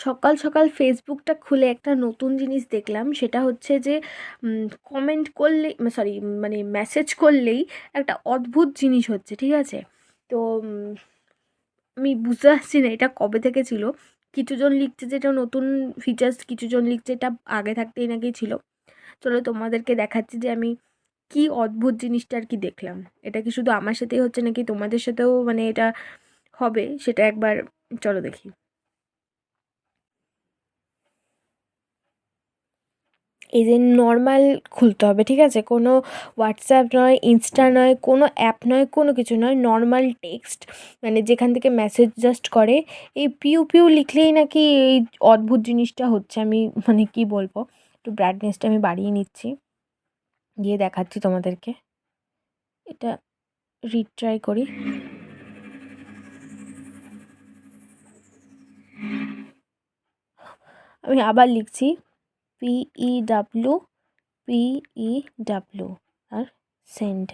সকাল সকাল ফেসবুকটা খুলে একটা নতুন জিনিস দেখলাম, সেটা হচ্ছে যে কমেন্ট করলে, সরি, মানে মেসেজ করলেই একটা অদ্ভুত জিনিস হচ্ছে, ঠিক আছে? তো আমি বুঝতে পারছি না এটা কবে থেকে ছিল। কিছুজন লিখছে যে এটা নতুন ফিচার্স, কিছুজন লিখছে এটা আগে থাকতেই নাকি ছিল। চলো তোমাদেরকে দেখাচ্ছি যে আমি কি অদ্ভুত জিনিসটা আর কি দেখলাম। এটা কি শুধু আমার সাথেই হচ্ছে নাকি তোমাদের সাথেও মানে এটা হবে, সেটা একবার চলো দেখি। এই যে নর্মাল খুলতে হবে, ঠিক আছে? কোনো হোয়াটসঅ্যাপ নয়, ইনস্টা নয়, কোনো অ্যাপ নয়, কোনো কিছু নয়, নর্মাল টেক্সট, মানে যেখান থেকে মেসেজ জাস্ট করে। এই পিউ পিউ লিখলেই নাকি এই অদ্ভুত জিনিসটা হচ্ছে। আমি মানে কি বলবো, একটু ব্রাইটনেসটা আমি বাড়িয়ে নিচ্ছি, দিয়ে দেখাচ্ছি তোমাদেরকে। এটা রিট্রাই করি। আমি আবার লিখছি, PEW, PEW, আর সেন্ড।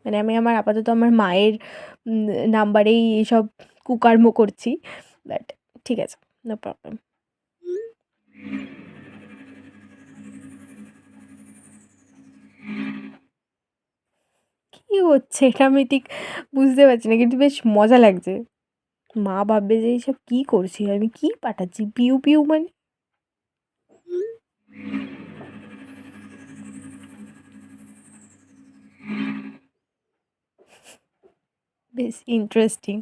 মানে আমি আপাতত আমার মায়ের নাম্বারেই এইসব কুকর্ম করছি, বাট ঠিক আছে, নো প্রবলেম। কী হচ্ছে এটা আমি ঠিক বুঝতে পারছি না, কিন্তু বেশ মজা লাগছে। মা ভাববে যে এইসব কী করছি, আমি কী পাঠাচ্ছি পিউ পিউ মানে। বেশ ইন্টারেস্টিং।